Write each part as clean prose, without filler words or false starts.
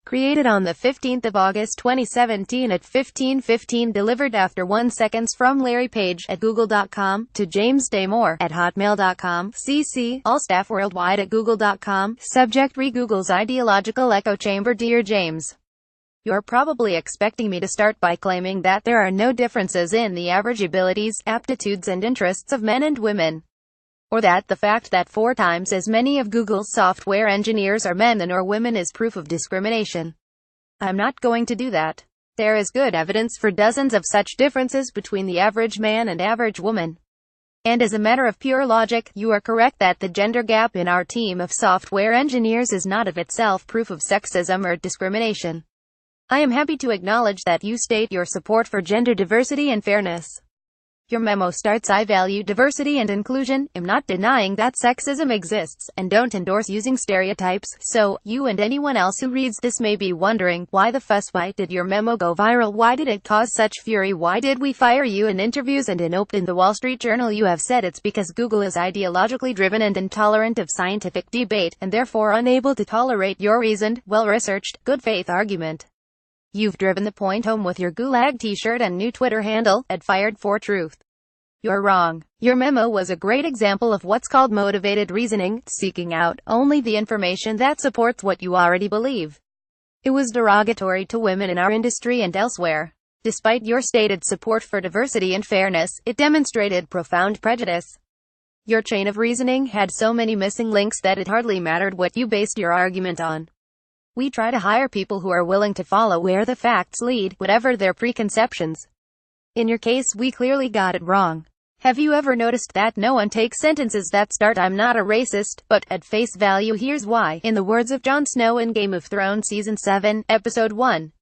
Created on the 15th of August 2017 at 15:15, delivered after 1 seconds from Larry Page at google.com to James Damore at hotmail.com. CC all staff worldwide at google.com. Subject: re Google's ideological echo chamber. Dear James, you're probably expecting me to start by claiming that there are no differences in the average abilities, aptitudes and interests of men and women, or that the fact that 4 times as many of Google's software engineers are men than are women is proof of discrimination. I'm not going to do that. There is good evidence for dozens of such differences between the average man and average woman. And as a matter of pure logic, you are correct that the gender gap in our team of software engineers is not of itself proof of sexism or discrimination. I am happy to acknowledge that you state your support for gender diversity and fairness. Your memo starts, I value diversity and inclusion, am not denying that sexism exists, and don't endorse using stereotypes. So, you and anyone else who reads this may be wondering, why the fuss? Why did your memo go viral? Why did it cause such fury? Why did we fire you in interviews and in the Wall Street Journal? You have said it's because Google is ideologically driven and intolerant of scientific debate, and therefore unable to tolerate your reasoned, well-researched, good-faith argument. You've driven the point home with your Gulag t-shirt and new Twitter handle, @FiredForTruth. You're wrong. Your memo was a great example of what's called motivated reasoning, seeking out only the information that supports what you already believe. It was derogatory to women in our industry and elsewhere. Despite your stated support for diversity and fairness, it demonstrated profound prejudice. Your chain of reasoning had so many missing links that it hardly mattered what you based your argument on. We try to hire people who are willing to follow where the facts lead, whatever their preconceptions. In your case, we clearly got it wrong. Have you ever noticed that no one takes sentences that start, "I'm not a racist, but," at face value? Here's why. In the words of Jon Snow in Game of Thrones Season 7, Episode 1.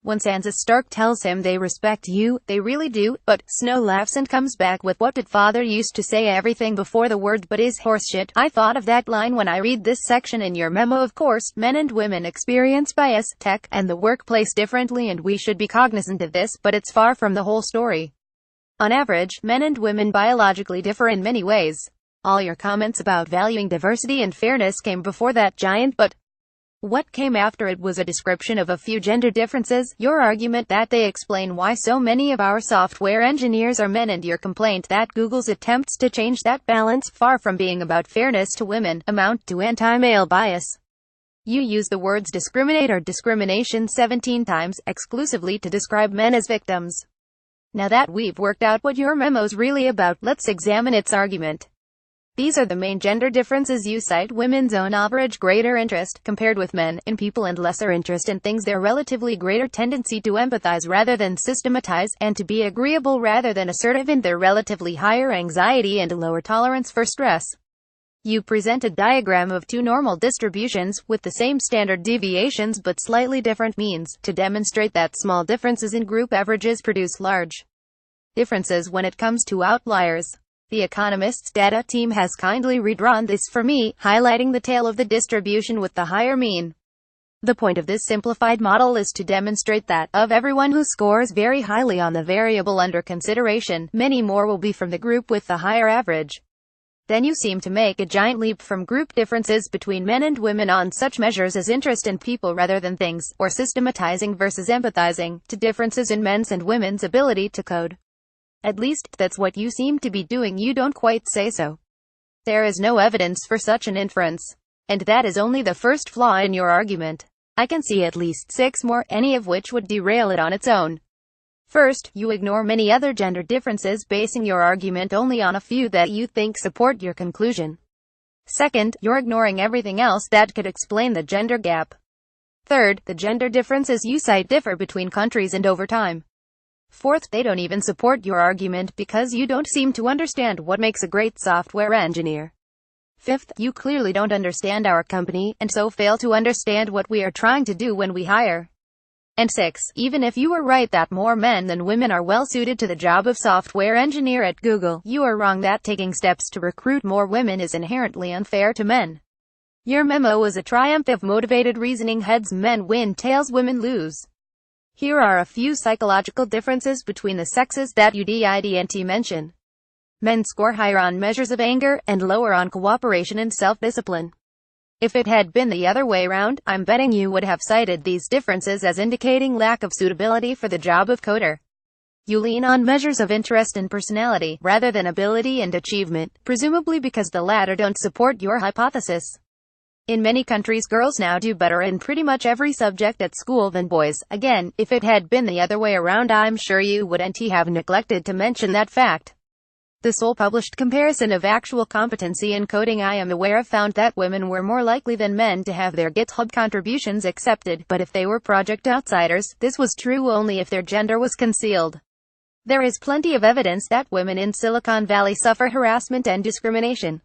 When Sansa Stark tells him they respect you, they really do, but Snow laughs and comes back with, "What did father used to say? Everything before the word but is horseshit." I thought of that line when I read this section in your memo. Of course, men and women experience bias, tech, and the workplace differently, and we should be cognizant of this, but it's far from the whole story. On average, men and women biologically differ in many ways. All your comments about valuing diversity and fairness came before that giant but. What came after it was a description of a few gender differences, your argument that they explain why so many of our software engineers are men, and your complaint that Google's attempts to change that balance, far from being about fairness to women, amount to anti-male bias. You use the words discriminate or discrimination 17 times, exclusively to describe men as victims. Now that we've worked out what your memo's really about, let's examine its argument. These are the main gender differences you cite: women's own average greater interest, compared with men, in people, and lesser interest in things, their relatively greater tendency to empathize rather than systematize, and to be agreeable rather than assertive, and their relatively higher anxiety and lower tolerance for stress. You present a diagram of 2 normal distributions, with the same standard deviations but slightly different means, to demonstrate that small differences in group averages produce large differences when it comes to outliers. The Economist's data team has kindly redrawn this for me, highlighting the tail of the distribution with the higher mean. The point of this simplified model is to demonstrate that, of everyone who scores very highly on the variable under consideration, many more will be from the group with the higher average. Then you seem to make a giant leap from group differences between men and women on such measures as interest in people rather than things, or systematizing versus empathizing, to differences in men's and women's ability to code. At least, that's what you seem to be doing. You don't quite say so. There is no evidence for such an inference. And that is only the first flaw in your argument. I can see at least 6 more, any of which would derail it on its own. First, you ignore many other gender differences, basing your argument only on a few that you think support your conclusion. Second, you're ignoring everything else that could explain the gender gap. Third, the gender differences you cite differ between countries and over time. Fourth, they don't even support your argument because you don't seem to understand what makes a great software engineer. Fifth, you clearly don't understand our company, and so fail to understand what we are trying to do when we hire. And sixth, even if you were right that more men than women are well suited to the job of software engineer at Google, you are wrong that taking steps to recruit more women is inherently unfair to men. Your memo was a triumph of motivated reasoning. Heads men win, tails women lose. Here are a few psychological differences between the sexes that you didn't mention. Men score higher on measures of anger, and lower on cooperation and self-discipline. If it had been the other way round, I'm betting you would have cited these differences as indicating lack of suitability for the job of coder. You lean on measures of interest and personality, rather than ability and achievement, presumably because the latter don't support your hypothesis. In many countries, girls now do better in pretty much every subject at school than boys. Again, if it had been the other way around, I'm sure you wouldn't have neglected to mention that fact. The sole published comparison of actual competency in coding I am aware of found that women were more likely than men to have their GitHub contributions accepted, but if they were project outsiders, this was true only if their gender was concealed. There is plenty of evidence that women in Silicon Valley suffer harassment and discrimination.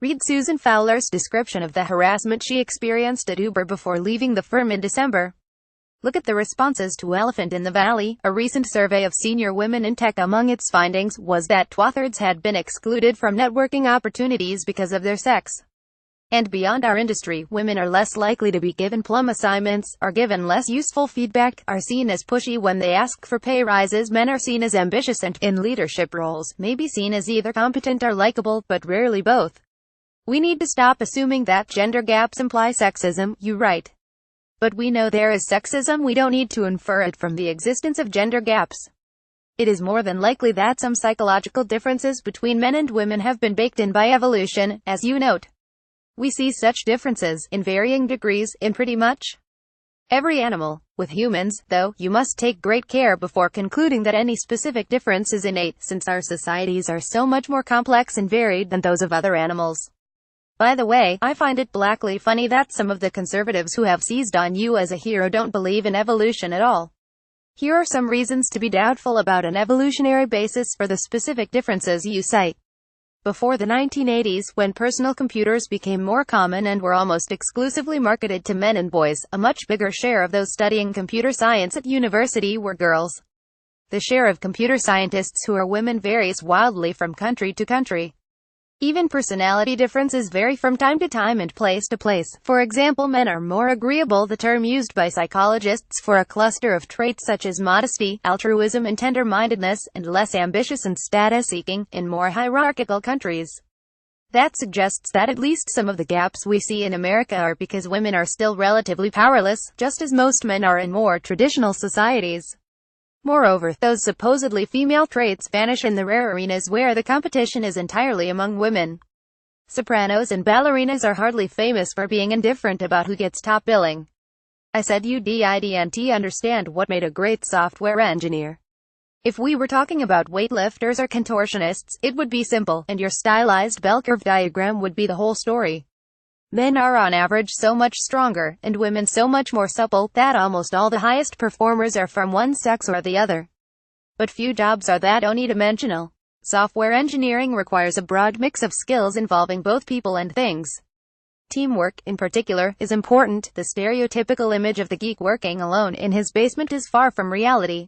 Read Susan Fowler's description of the harassment she experienced at Uber before leaving the firm in December. Look at the responses to Elephant in the Valley, a recent survey of senior women in tech. Among its findings was that 2/3 had been excluded from networking opportunities because of their sex. And beyond our industry, women are less likely to be given plum assignments, are given less useful feedback, are seen as pushy when they ask for pay rises. Men are seen as ambitious and, in leadership roles, may be seen as either competent or likable, but rarely both. We need to stop assuming that gender gaps imply sexism. You write. But we know there is sexism. We don't need to infer it from the existence of gender gaps. It is more than likely that some psychological differences between men and women have been baked in by evolution, as you note. We see such differences, in varying degrees, in pretty much every animal. With humans, though, you must take great care before concluding that any specific difference is innate, since our societies are so much more complex and varied than those of other animals. By the way, I find it blackly funny that some of the conservatives who have seized on you as a hero don't believe in evolution at all. Here are some reasons to be doubtful about an evolutionary basis for the specific differences you cite. Before the 1980s, when personal computers became more common and were almost exclusively marketed to men and boys, a much bigger share of those studying computer science at university were girls. The share of computer scientists who are women varies wildly from country to country. Even personality differences vary from time to time and place to place. For example, men are more agreeable, the term used by psychologists for a cluster of traits such as modesty, altruism and tender-mindedness, and less ambitious and status-seeking, in more hierarchical countries. That suggests that at least some of the gaps we see in America are because women are still relatively powerless, just as most men are in more traditional societies. Moreover, those supposedly female traits vanish in the rare arenas where the competition is entirely among women. Sopranos and ballerinas are hardly famous for being indifferent about who gets top billing. I said you didn't understand what made a great software engineer. If we were talking about weightlifters or contortionists, it would be simple, and your stylized bell curve diagram would be the whole story. Men are on average so much stronger, and women so much more supple, that almost all the highest performers are from one sex or the other. But few jobs are that unidimensional. Software engineering requires a broad mix of skills involving both people and things. Teamwork, in particular, is important. The stereotypical image of the geek working alone in his basement is far from reality.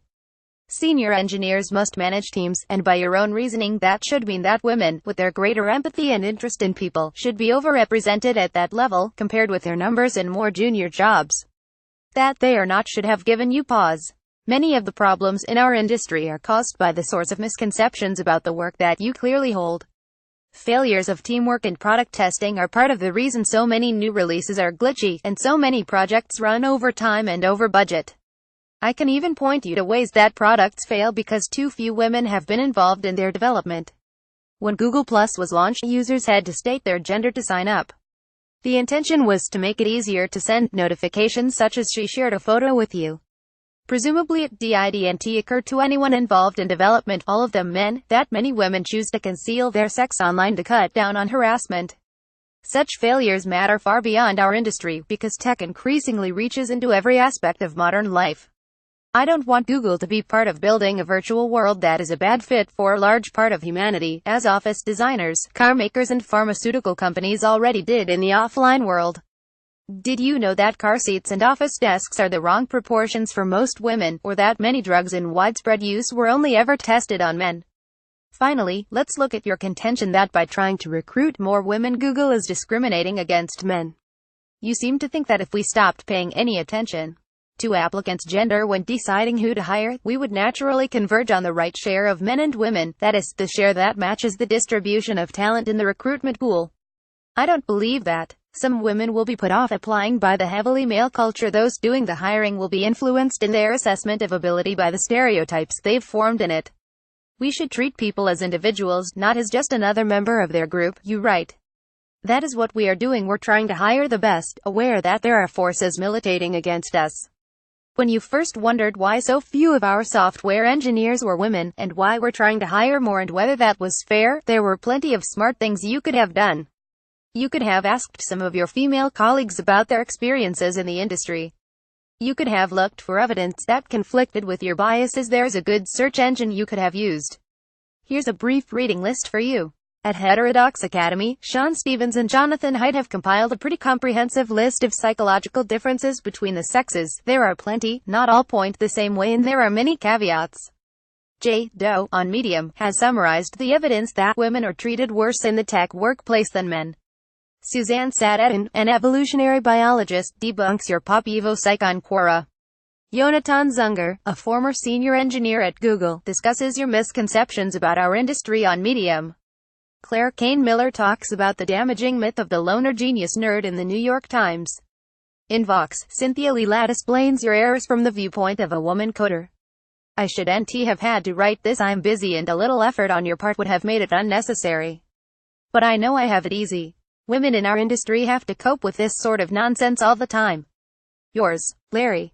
Senior engineers must manage teams, and by your own reasoning that should mean that women, with their greater empathy and interest in people, should be overrepresented at that level, compared with their numbers in more junior jobs. That they are not should have given you pause. Many of the problems in our industry are caused by the sorts of misconceptions about the work that you clearly hold. Failures of teamwork and product testing are part of the reason so many new releases are glitchy, and so many projects run over time and over budget. I can even point you to ways that products fail because too few women have been involved in their development. When Google Plus was launched, users had to state their gender to sign up. The intention was to make it easier to send notifications such as she shared a photo with you. Presumably it didn't occur to anyone involved in development, all of them men, that many women choose to conceal their sex online to cut down on harassment. Such failures matter far beyond our industry, because tech increasingly reaches into every aspect of modern life. I don't want Google to be part of building a virtual world that is a bad fit for a large part of humanity, as office designers, car makers and pharmaceutical companies already did in the offline world. Did you know that car seats and office desks are the wrong proportions for most women, or that many drugs in widespread use were only ever tested on men? Finally, let's look at your contention that by trying to recruit more women, Google is discriminating against men. You seem to think that if we stopped paying any attention to applicants' gender when deciding who to hire, we would naturally converge on the right share of men and women, that is, the share that matches the distribution of talent in the recruitment pool. I don't believe that. Some women will be put off applying by the heavily male culture. Those doing the hiring will be influenced in their assessment of ability by the stereotypes they've formed in it. We should treat people as individuals, not as just another member of their group. You write. That is what we are doing. We're trying to hire the best, aware that there are forces militating against us. When you first wondered why so few of our software engineers were women, and why we're trying to hire more and whether that was fair, there were plenty of smart things you could have done. You could have asked some of your female colleagues about their experiences in the industry. You could have looked for evidence that conflicted with your biases. There's a good search engine you could have used. Here's a brief reading list for you. At Heterodox Academy, Sean Stevens and Jonathan Haidt have compiled a pretty comprehensive list of psychological differences between the sexes. There are plenty, not all point the same way, and there are many caveats. J. Doe, on Medium, has summarized the evidence that women are treated worse in the tech workplace than men. Suzanne Sadettin, an evolutionary biologist, debunks your pop evo psych on Quora. Yonatan Zunger, a former senior engineer at Google, discusses your misconceptions about our industry on Medium. Claire Kane Miller talks about the damaging myth of the loner genius nerd in the New York Times. In Vox, Cynthia Lelat explains your errors from the viewpoint of a woman coder. I shouldn't have had to write this. I'm busy and a little effort on your part would have made it unnecessary. But I know I have it easy. Women in our industry have to cope with this sort of nonsense all the time. Yours, Larry.